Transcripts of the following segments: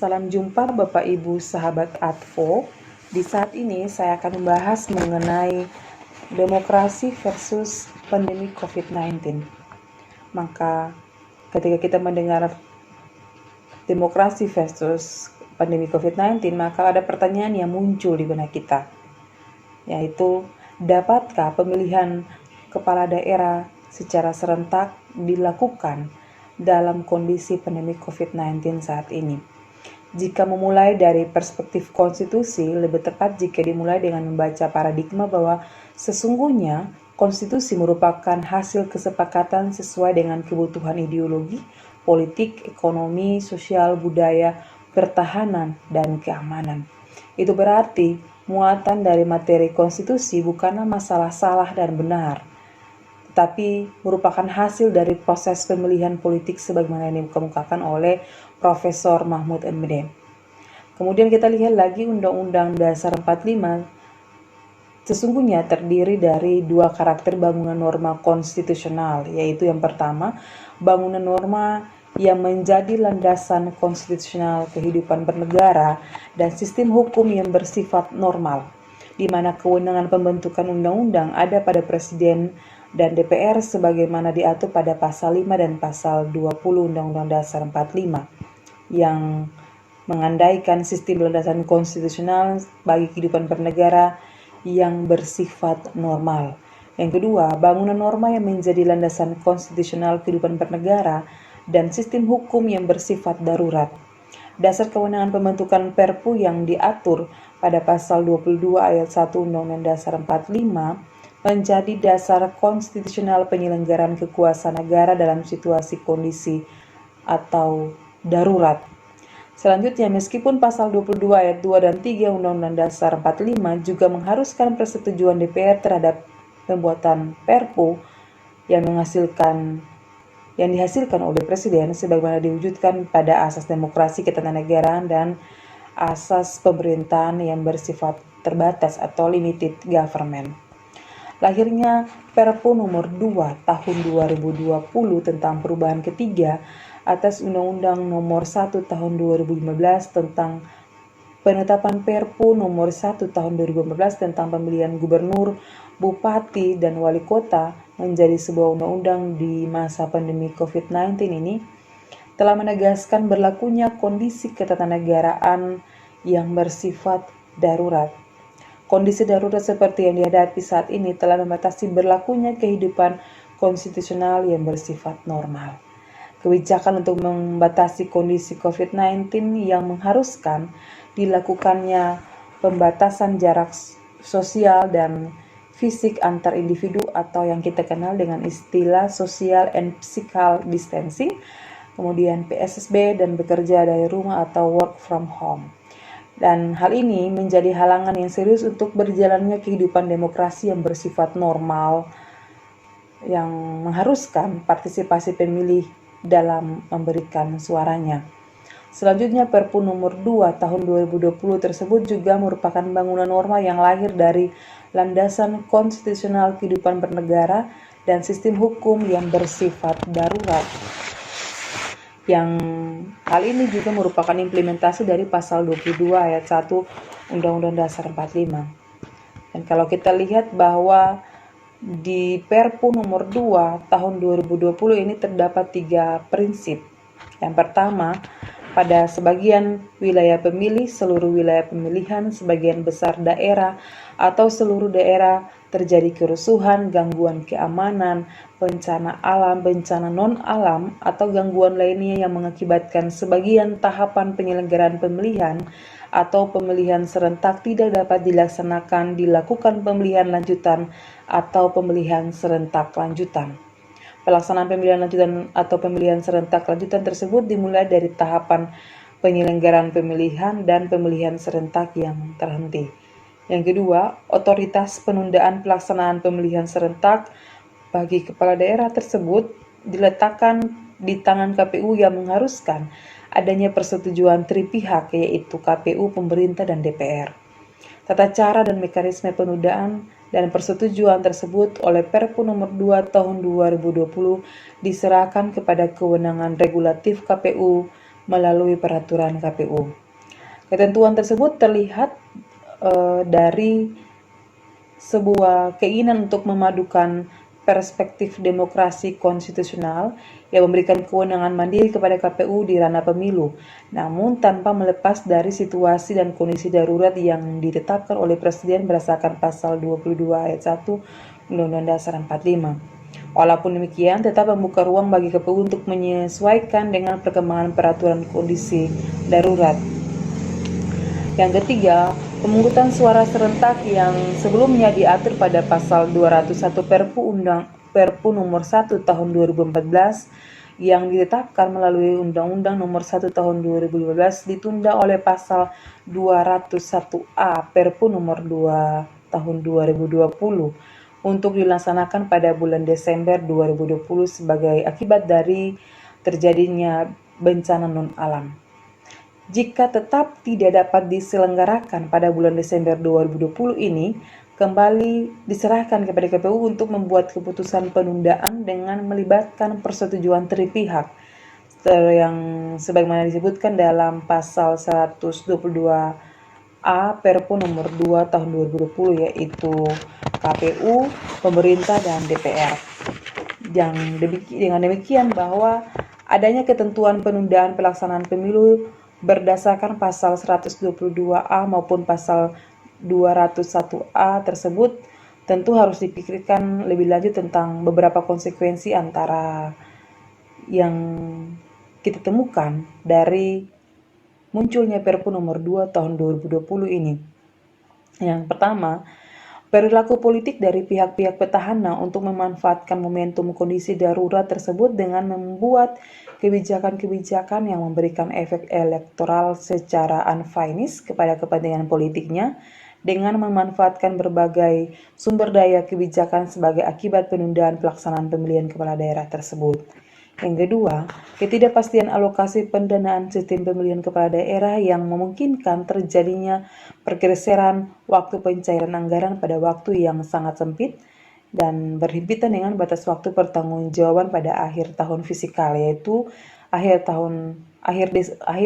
Salam jumpa Bapak Ibu sahabat Advo. Di saat ini saya akan membahas mengenai demokrasi versus pandemi COVID-19. Maka ketika kita mendengar demokrasi versus pandemi COVID-19, maka ada pertanyaan yang muncul di benak kita, yaitu dapatkah pemilihan kepala daerah secara serentak dilakukan dalam kondisi pandemi COVID-19 saat ini? Jika memulai dari perspektif konstitusi, lebih tepat jika dimulai dengan membaca paradigma bahwa sesungguhnya konstitusi merupakan hasil kesepakatan sesuai dengan kebutuhan ideologi, politik, ekonomi, sosial, budaya, pertahanan, dan keamanan. Itu berarti muatan dari materi konstitusi bukanlah masalah salah dan benar, tetapi merupakan hasil dari proses pemilihan politik sebagaimana yang dikemukakan oleh Profesor Mahmud MD. Kemudian kita lihat lagi Undang-Undang Dasar 45 sesungguhnya terdiri dari dua karakter bangunan norma konstitusional, yaitu yang pertama, bangunan norma yang menjadi landasan konstitusional kehidupan bernegara dan sistem hukum yang bersifat normal, di mana kewenangan pembentukan undang-undang ada pada Presiden dan DPR sebagaimana diatur pada pasal 5 dan pasal 20 Undang-Undang Dasar 45 yang mengandaikan sistem landasan konstitusional bagi kehidupan bernegara yang bersifat normal. Yang kedua, bangunan norma yang menjadi landasan konstitusional kehidupan bernegara dan sistem hukum yang bersifat darurat. Dasar kewenangan pembentukan Perpu yang diatur pada pasal 22 ayat 1 Undang-Undang Dasar 45 menjadi dasar konstitusional penyelenggaraan kekuasaan negara dalam situasi kondisi atau darurat. Selanjutnya, meskipun pasal 22 ayat 2 dan 3 Undang-Undang Dasar 45 juga mengharuskan persetujuan DPR terhadap pembuatan Perpu yang dihasilkan oleh Presiden sebagaimana diwujudkan pada asas demokrasi ketatanegaraan dan asas pemerintahan yang bersifat terbatas atau limited government. Lahirnya Perpu nomor 2 tahun 2020 tentang perubahan ketiga atas Undang-Undang nomor 1 tahun 2015 tentang penetapan Perpu nomor 1 tahun 2015 tentang pemilihan gubernur, bupati, dan wali kota menjadi sebuah undang-undang di masa pandemi COVID-19 ini telah menegaskan berlakunya kondisi ketatanegaraan yang bersifat darurat. Kondisi darurat seperti yang dihadapi saat ini telah membatasi berlakunya kehidupan konstitusional yang bersifat normal. Kebijakan untuk membatasi kondisi COVID-19 yang mengharuskan dilakukannya pembatasan jarak sosial dan fisik antar individu atau yang kita kenal dengan istilah social and physical distancing, kemudian PSBB dan bekerja dari rumah atau work from home. Dan hal ini menjadi halangan yang serius untuk berjalannya kehidupan demokrasi yang bersifat normal yang mengharuskan partisipasi pemilih dalam memberikan suaranya. Selanjutnya, Perpu nomor 2 tahun 2020 tersebut juga merupakan bangunan norma yang lahir dari landasan konstitusional kehidupan bernegara dan sistem hukum yang bersifat darurat. Yang hal ini juga merupakan implementasi dari pasal 22 ayat 1 Undang-Undang Dasar 45. Dan kalau kita lihat bahwa di Perpu nomor 2 tahun 2020 ini terdapat 3 prinsip. Yang pertama, pada sebagian wilayah pemilih, seluruh wilayah pemilihan, sebagian besar daerah atau seluruh daerah terjadi kerusuhan, gangguan keamanan, bencana alam, bencana non-alam, atau gangguan lainnya yang mengakibatkan sebagian tahapan penyelenggaraan pemilihan atau pemilihan serentak tidak dapat dilakukan pemilihan lanjutan atau pemilihan serentak lanjutan. Pelaksanaan pemilihan lanjutan atau pemilihan serentak lanjutan tersebut dimulai dari tahapan penyelenggaraan pemilihan dan pemilihan serentak yang terhenti. Yang kedua, otoritas penundaan pelaksanaan pemilihan serentak bagi kepala daerah tersebut diletakkan di tangan KPU yang mengharuskan adanya persetujuan tripihak, yaitu KPU, pemerintah, dan DPR. Tata cara dan mekanisme penundaan dan persetujuan tersebut oleh Perpu nomor 2 tahun 2020 diserahkan kepada kewenangan regulatif KPU melalui peraturan KPU. Ketentuan tersebut terlihat dari sebuah keinginan untuk memadukan perspektif demokrasi konstitusional yang memberikan kewenangan mandiri kepada KPU di ranah pemilu, namun tanpa melepas dari situasi dan kondisi darurat yang ditetapkan oleh Presiden berdasarkan pasal 22 ayat 1 Undang-Undang Dasar 45. Walaupun demikian, tetap membuka ruang bagi KPU untuk menyesuaikan dengan perkembangan peraturan kondisi darurat. Yang ketiga, pemungutan suara serentak yang sebelumnya diatur pada pasal 201 Perpu nomor 1 tahun 2014 yang ditetapkan melalui Undang-Undang nomor 1 tahun 2015 ditunda oleh pasal 201A Perpu nomor 2 tahun 2020 untuk dilaksanakan pada bulan Desember 2020 sebagai akibat dari terjadinya bencana non-alam. Jika tetap tidak dapat diselenggarakan pada bulan Desember 2020 ini, kembali diserahkan kepada KPU untuk membuat keputusan penundaan dengan melibatkan persetujuan tripihak yang sebagaimana disebutkan dalam pasal 122A Perpu nomor 2 tahun 2020, yaitu KPU, pemerintah, dan DPR. Dengan demikian bahwa adanya ketentuan penundaan pelaksanaan pemilu berdasarkan pasal 122A maupun pasal 201A tersebut tentu harus dipikirkan lebih lanjut tentang beberapa konsekuensi antara yang kita temukan dari munculnya Perpu nomor 2 tahun 2020 ini. Yang pertama, perilaku politik dari pihak-pihak petahana untuk memanfaatkan momentum kondisi darurat tersebut dengan membuat kebijakan-kebijakan yang memberikan efek elektoral secara unfinished kepada kepentingan politiknya dengan memanfaatkan berbagai sumber daya kebijakan sebagai akibat penundaan pelaksanaan pemilihan kepala daerah tersebut. Yang kedua, ketidakpastian alokasi pendanaan sistem pemilihan kepala daerah yang memungkinkan terjadinya pergeseran waktu pencairan anggaran pada waktu yang sangat sempit dan berhimpitan dengan batas waktu pertanggungjawaban pada akhir tahun fisikal, yaitu akhir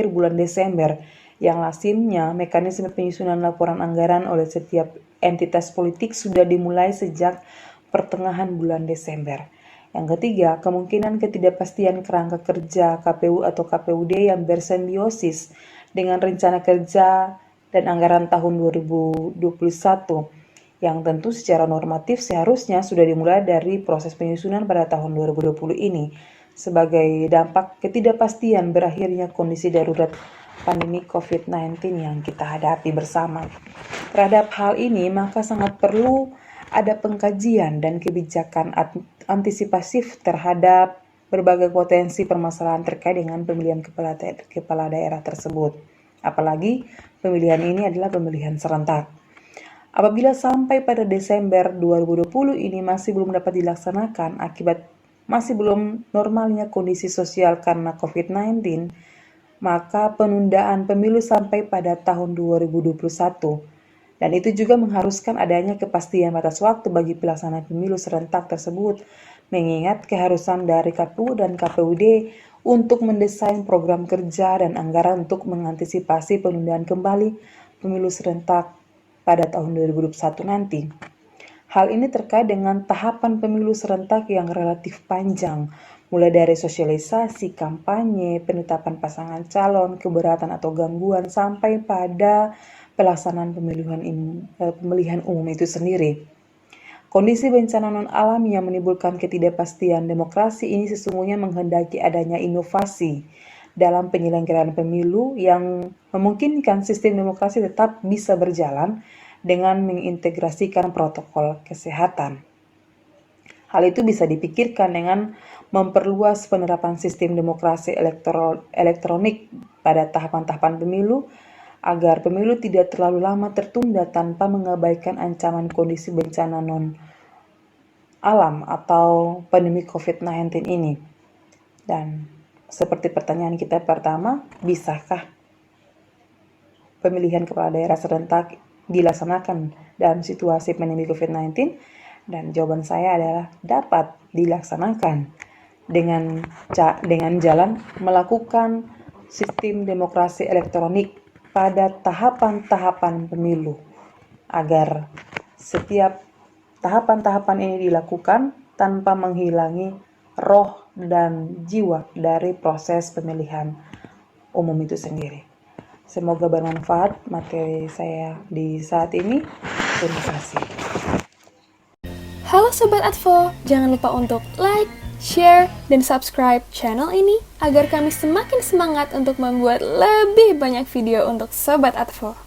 bulan Desember, yang lazimnya mekanisme penyusunan laporan anggaran oleh setiap entitas politik sudah dimulai sejak pertengahan bulan Desember. Yang ketiga, kemungkinan ketidakpastian kerangka kerja KPU atau KPUD yang bersimbiosis dengan rencana kerja dan anggaran tahun 2021 yang tentu secara normatif seharusnya sudah dimulai dari proses penyusunan pada tahun 2020 ini sebagai dampak ketidakpastian berakhirnya kondisi darurat pandemi COVID-19 yang kita hadapi bersama. Terhadap hal ini, maka sangat perlu ada pengkajian dan kebijakan antisipasif terhadap berbagai potensi permasalahan terkait dengan pemilihan kepala daerah tersebut. Apalagi pemilihan ini adalah pemilihan serentak. Apabila sampai pada Desember 2020 ini masih belum dapat dilaksanakan akibat masih belum normalnya kondisi sosial karena COVID-19, maka penundaan pemilu sampai pada tahun 2021. Dan itu juga mengharuskan adanya kepastian batas waktu bagi pelaksanaan pemilu serentak tersebut, mengingat keharusan dari KPU dan KPUD untuk mendesain program kerja dan anggaran untuk mengantisipasi penundaan kembali pemilu serentak pada tahun 2021 nanti. Hal ini terkait dengan tahapan pemilu serentak yang relatif panjang, mulai dari sosialisasi, kampanye, penetapan pasangan calon, keberatan atau gangguan, sampai pada pelaksanaan pemilihan umum itu sendiri. Kondisi bencana non-alam yang menimbulkan ketidakpastian demokrasi ini sesungguhnya menghendaki adanya inovasi dalam penyelenggaraan pemilu yang memungkinkan sistem demokrasi tetap bisa berjalan dengan mengintegrasikan protokol kesehatan. Hal itu bisa dipikirkan dengan memperluas penerapan sistem demokrasi elektronik pada tahapan-tahapan pemilu agar pemilu tidak terlalu lama tertunda tanpa mengabaikan ancaman kondisi bencana non-alam atau pandemi COVID-19 ini. Dan seperti pertanyaan kita pertama, bisakah pemilihan kepala daerah serentak dilaksanakan dalam situasi pandemi COVID-19? Dan jawaban saya adalah dapat dilaksanakan dengan jalan melakukan sistem demokrasi elektronik pada tahapan-tahapan pemilu, agar setiap tahapan-tahapan ini dilakukan tanpa menghilangi roh dan jiwa dari proses pemilihan umum itu sendiri. Semoga bermanfaat materi saya di saat ini. Terima kasih. Halo Sobat Advo, jangan lupa untuk like, share, dan subscribe channel ini agar kami semakin semangat untuk membuat lebih banyak video untuk Sobat Advo.